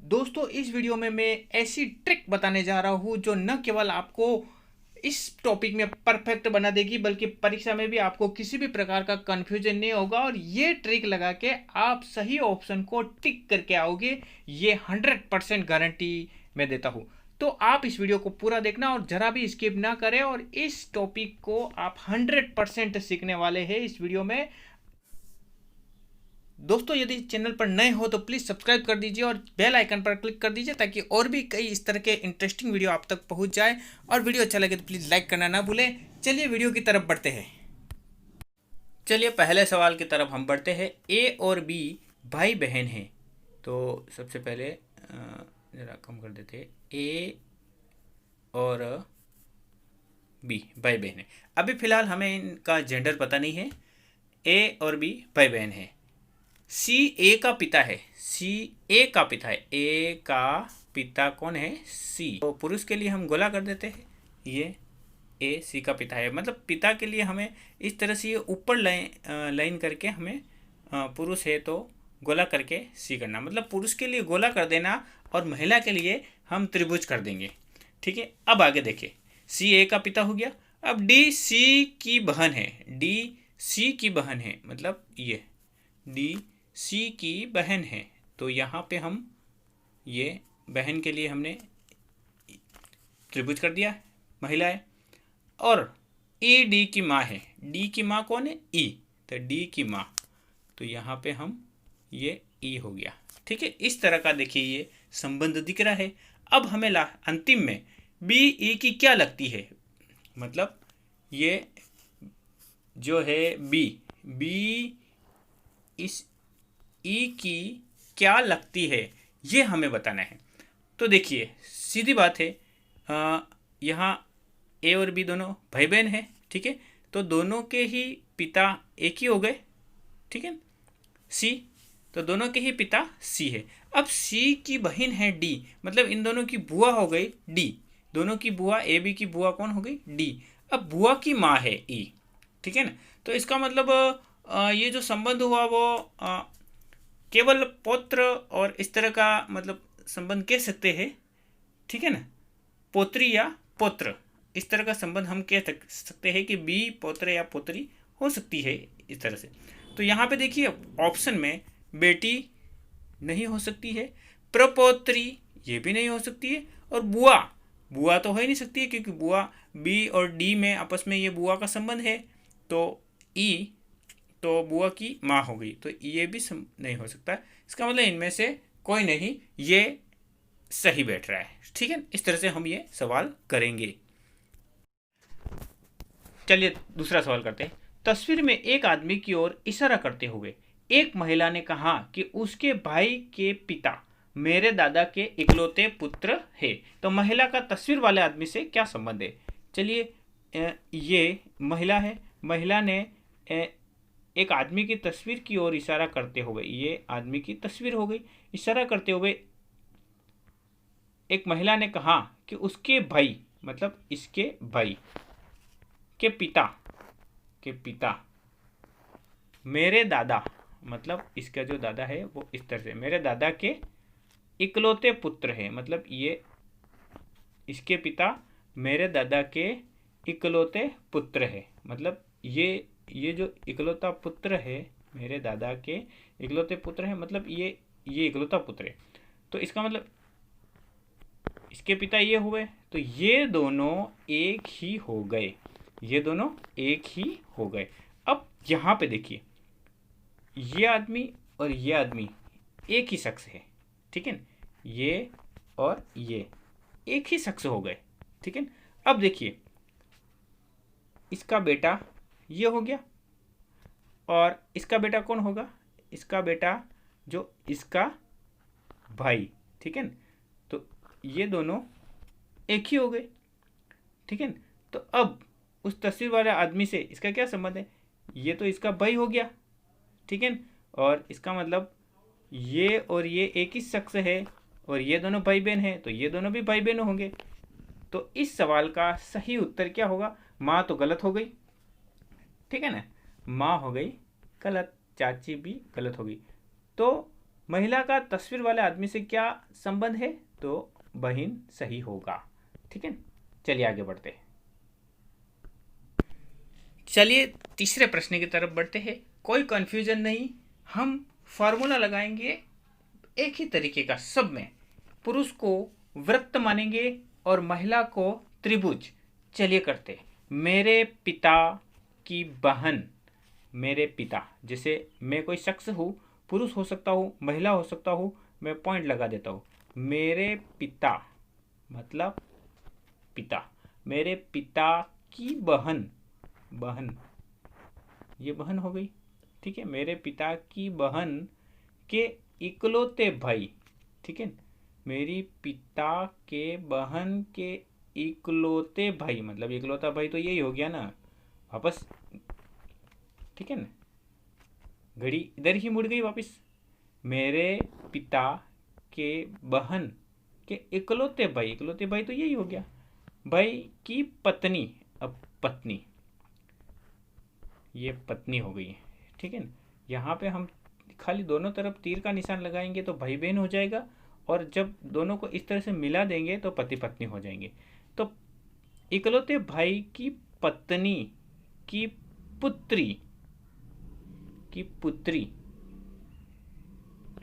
दोस्तों इस वीडियो में मैं ऐसी ट्रिक बताने जा रहा हूँ जो न केवल आपको इस टॉपिक में परफेक्ट बना देगी बल्कि परीक्षा में भी आपको किसी भी प्रकार का कंफ्यूजन नहीं होगा और ये ट्रिक लगा के आप सही ऑप्शन को टिक करके आओगे। ये 100% गारंटी मैं देता हूँ। तो आप इस वीडियो को पूरा देखना और जरा भी स्किप ना करें और इस टॉपिक को आप 100% सीखने वाले हैं इस वीडियो में। दोस्तों यदि चैनल पर नए हो तो प्लीज़ सब्सक्राइब कर दीजिए और बेल आइकन पर क्लिक कर दीजिए ताकि और भी कई इस तरह के इंटरेस्टिंग वीडियो आप तक पहुंच जाए। और वीडियो अच्छा लगे तो प्लीज़ लाइक करना ना भूलें। चलिए वीडियो की तरफ बढ़ते हैं। चलिए पहले सवाल की तरफ हम बढ़ते हैं। ए और बी भाई बहन हैं। तो सबसे पहले ज़रा कम कर देते हैं। ए और बी भाई बहन है। अभी फ़िलहाल हमें इनका जेंडर पता नहीं है। ए और बी भाई बहन है। सी ए का पिता है। सी ए का पिता है। ए का पिता कौन है? सी। तो पुरुष के लिए हम गोला कर देते हैं। ये ए सी का पिता है, मतलब पिता के लिए हमें इस तरह से ये ऊपर लाइन करके हमें पुरुष है तो गोला करके सी करना, मतलब पुरुष के लिए गोला कर देना और महिला के लिए हम त्रिभुज कर देंगे। ठीक है, अब आगे देखिए। सी ए का पिता हो गया। अब डी सी की बहन है। डी सी की बहन है, मतलब ये डी सी की बहन है। तो यहाँ पे हम ये बहन के लिए हमने त्रिभुज कर दिया, महिला है। और ई डी की माँ है। डी की माँ कौन है? ई। तो डी की माँ, तो यहाँ पे हम ये ई हो गया। ठीक है, इस तरह का देखिए ये संबंध दिख रहा है। अब हमें अंतिम में बी ई की क्या लगती है, मतलब ये जो है बी इस ई की क्या लगती है ये हमें बताना है। तो देखिए सीधी बात है, यहाँ ए और बी दोनों भाई बहन हैं। ठीक है, तो दोनों के ही पिता एक ही हो गए। ठीक है, सी, तो दोनों के ही पिता सी है। अब सी की बहन है डी, मतलब इन दोनों की बुआ हो गई डी। दोनों की बुआ, ए बी की बुआ कौन हो गई? डी। अब बुआ की माँ है ई। ठीक है ना, तो इसका मतलब ये जो संबंध हुआ वो केवल पौत्र और इस तरह का मतलब संबंध कह सकते हैं। ठीक है ना, पोत्री या पौत्र, इस तरह का संबंध हम कह सकते हैं कि बी पौत्र या पोत्री हो सकती है इस तरह से। तो यहाँ पे देखिए ऑप्शन में बेटी नहीं हो सकती है, प्रपौत्री ये भी नहीं हो सकती है, और बुआ, बुआ तो हो ही नहीं सकती है क्योंकि बुआ बी और डी में आपस में ये बुआ का संबंध है। तो ई, तो बुआ की माँ हो गई, तो ये भी नहीं हो सकता। इसका मतलब इनमें से कोई नहीं ये सही बैठ रहा है। ठीक है, इस तरह से हम ये सवाल करेंगे। चलिए दूसरा सवाल करते हैं। तस्वीर में एक आदमी की ओर इशारा करते हुए एक महिला ने कहा कि उसके भाई के पिता मेरे दादा के इकलौते पुत्र है। तो महिला का तस्वीर वाले आदमी से क्या संबंध है? चलिए ये महिला है। महिला ने एक आदमी की तस्वीर की ओर इशारा करते हुए, ये आदमी की तस्वीर हो गई, इशारा करते हुए एक महिला ने कहा कि उसके भाई, मतलब इसके भाई के पिता मेरे दादा, मतलब इसका जो दादा है वो इस तरह से मेरे दादा के इकलौते पुत्र है, मतलब ये इसके पिता मेरे दादा के इकलौते पुत्र है, मतलब ये जो इकलौता पुत्र है मेरे दादा के इकलौते पुत्र है, मतलब ये इकलौता पुत्र है। तो इसका मतलब इसके पिता ये हुए, तो ये दोनों एक ही हो गए, ये दोनों एक ही हो गए। अब यहाँ पे देखिए ये आदमी और ये आदमी एक ही शख्स है। ठीक है, ये और ये एक ही शख्स हो गए। ठीक है, अब देखिए इसका बेटा ये हो गया और इसका बेटा कौन होगा? इसका बेटा जो इसका भाई। ठीक है, तो ये दोनों एक ही हो गए। ठीक है, तो अब उस तस्वीर वाले आदमी से इसका क्या संबंध है? ये तो इसका भाई हो गया। ठीक है, और इसका मतलब ये और ये एक ही शख्स है और ये दोनों भाई बहन हैं, तो ये दोनों भी भाई बहन होंगे। तो इस सवाल का सही उत्तर क्या होगा? माँ तो गलत हो गई। ठीक है ना, माँ हो गई गलत, चाची भी गलत हो गई। तो महिला का तस्वीर वाले आदमी से क्या संबंध है, तो बहन सही होगा। ठीक है, चलिए आगे बढ़ते हैं। चलिए तीसरे प्रश्न की तरफ बढ़ते हैं। कोई कंफ्यूजन नहीं, हम फॉर्मूला लगाएंगे एक ही तरीके का सब में। पुरुष को वृत्त मानेंगे और महिला को त्रिभुज। चलिए करते। मेरे पिता की बहन, मेरे पिता, जैसे मैं कोई शख्स हूँ, पुरुष हो सकता हूँ, महिला हो सकता हूँ, मैं पॉइंट लगा देता हूँ। मेरे पिता मतलब पिता, मेरे पिता की बहन, बहन, ये बहन हो गई। ठीक है, मेरे पिता की बहन के इकलौते भाई। ठीक है, मेरी पिता के बहन के इकलौते भाई, मतलब इकलौता भाई तो यही हो गया ना, वापस। ठीक है ना, घड़ी इधर ही मुड़ गई वापस। मेरे पिता के बहन के इकलौते भाई, इकलौते भाई तो यही हो गया। भाई की पत्नी, अब पत्नी, ये पत्नी हो गई। ठीक है ना, यहाँ पे हम खाली दोनों तरफ तीर का निशान लगाएंगे तो भाई बहन हो जाएगा, और जब दोनों को इस तरह से मिला देंगे तो पति पत्नी हो जाएंगे। तो इकलौते भाई की पत्नी की पुत्री, की पुत्री,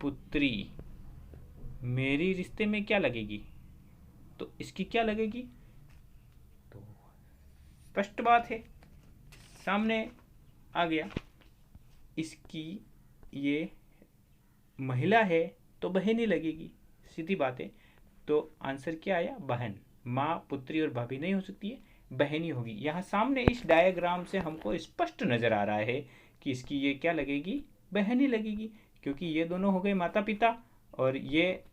पुत्री मेरी रिश्ते में क्या लगेगी, तो इसकी क्या लगेगी, तो स्पष्ट बात है, सामने आ गया। इसकी ये महिला है तो बहन ही लगेगी, सीधी बात है। तो आंसर क्या आया, बहन। माँ, पुत्री और भाभी नहीं हो सकती है, बहन ही होगी। यहाँ सामने इस डायग्राम से हमको स्पष्ट नजर आ रहा है कि इसकी ये क्या लगेगी, बहन ही लगेगी, क्योंकि ये दोनों हो गए माता पिता, और ये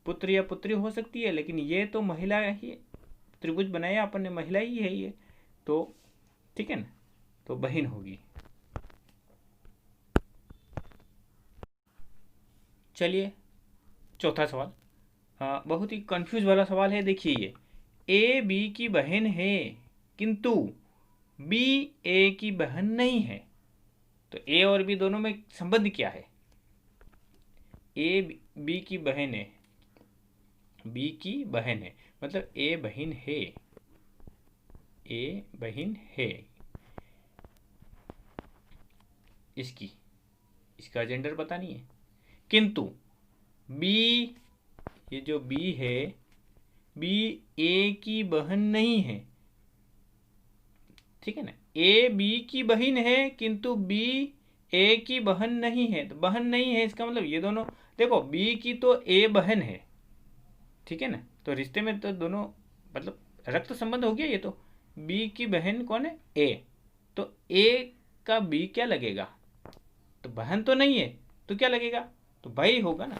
पुत्र या पुत्री हो सकती है, लेकिन ये तो महिला ही, त्रिभुज बनाया अपन ने, महिला ही है ये, तो ठीक है ना, तो बहन होगी। चलिए चौथा सवाल, बहुत ही कंफ्यूज वाला सवाल है। देखिए, ये ए बी की बहन है किंतु बी ए की बहन नहीं है, तो ए और बी दोनों में संबंध क्या है। ए बी की बहन है, बी की बहन है, मतलब ए बहन है, ए बहन है इसकी, इसका जेंडर पता नहीं है, किंतु बी, ये जो बी है, बी ए की बहन नहीं है। ठीक है ना, ए बी की बहन है किंतु बी ए की बहन नहीं है, तो बहन नहीं है इसका मतलब ये दोनों, देखो बी की तो ए बहन है, ठीक है ना, तो रिश्ते में तो दोनों मतलब रक्त संबंध हो गया ये तो। बी की बहन कौन है, ए, तो ए का बी क्या लगेगा, तो बहन तो नहीं है, तो क्या लगेगा, तो भाई होगा ना,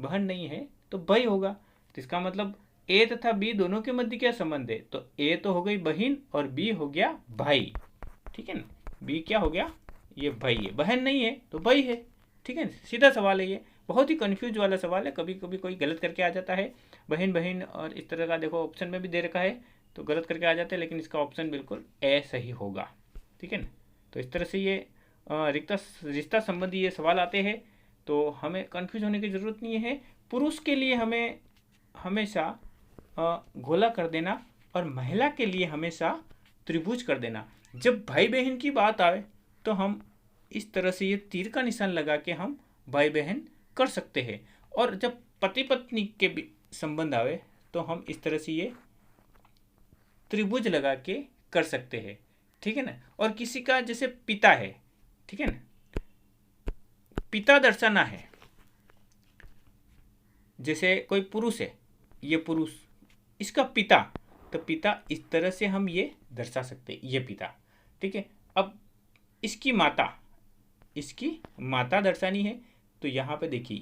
बहन नहीं है तो भाई होगा। तो इसका मतलब ए तथा बी दोनों के मध्य क्या संबंध है, तो ए तो हो गई बहन और बी हो गया भाई। ठीक है ना, बी क्या हो गया, ये भाई है, बहन नहीं है तो भाई है। ठीक है ना, सीधा सवाल है ये, बहुत ही कंफ्यूज वाला सवाल है, कभी कभी कोई गलत करके आ जाता है, बहन बहन और इस तरह का, देखो ऑप्शन में भी दे रखा है तो गलत करके आ जाते हैं, लेकिन इसका ऑप्शन बिल्कुल ए सही होगा। ठीक है ना, तो इस तरह से ये रिश्ता संबंधी ये सवाल आते हैं, तो हमें कंफ्यूज होने की ज़रूरत नहीं है। पुरुष के लिए हमें हमेशा गोला कर देना और महिला के लिए हमेशा त्रिभुज कर देना। जब भाई बहन की बात आए तो हम इस तरह से ये तीर का निशान लगा के हम भाई बहन कर सकते हैं, और जब पति पत्नी के संबंध आवे तो हम इस तरह से ये त्रिभुज लगा के कर सकते हैं। ठीक है ना, और किसी का जैसे पिता है, ठीक है ना, पिता दर्शाना है, जैसे कोई पुरुष है, ये पुरुष, इसका पिता, तो पिता इस तरह से हम ये दर्शा सकते हैं, ये पिता। ठीक है, अब इसकी माता, इसकी माता दर्शानी है, तो यहाँ पे देखिए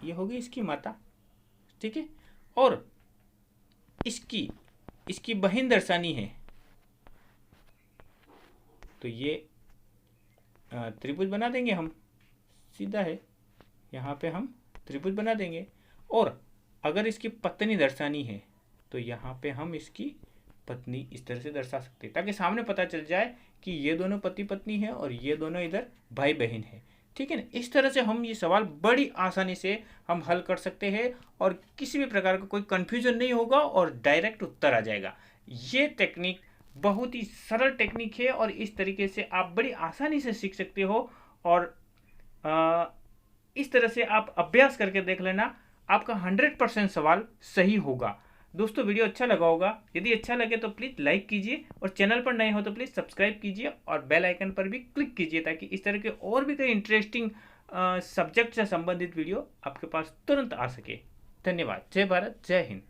ये हो गई इसकी माता। ठीक है, और इसकी बहन दर्शानी है, तो ये त्रिभुज बना देंगे हम, सीधा है, यहाँ पे हम त्रिभुज बना देंगे। और अगर इसकी पत्नी दर्शानी है तो यहाँ पे हम इसकी पत्नी इस तरह से दर्शा सकते हैं, ताकि सामने पता चल जाए कि ये दोनों पति पत्नी है और ये दोनों इधर भाई बहन है। ठीक है ना। इस तरह से हम ये सवाल बड़ी आसानी से हम हल कर सकते हैं और किसी भी प्रकार का कोई कन्फ्यूजन नहीं होगा और डायरेक्ट उत्तर आ जाएगा। ये टेक्निक बहुत ही सरल टेक्निक है और इस तरीके से आप बड़ी आसानी से सीख सकते हो। और इस तरह से आप अभ्यास करके देख लेना, आपका 100% सवाल सही होगा। दोस्तों वीडियो अच्छा लगा होगा, यदि अच्छा लगे तो प्लीज़ लाइक कीजिए और चैनल पर नए हो तो प्लीज़ सब्सक्राइब कीजिए और बेल आइकन पर भी क्लिक कीजिए ताकि इस तरह के और भी कई इंटरेस्टिंग सब्जेक्ट से संबंधित वीडियो आपके पास तुरंत आ सके। धन्यवाद। जय भारत, जय हिंद।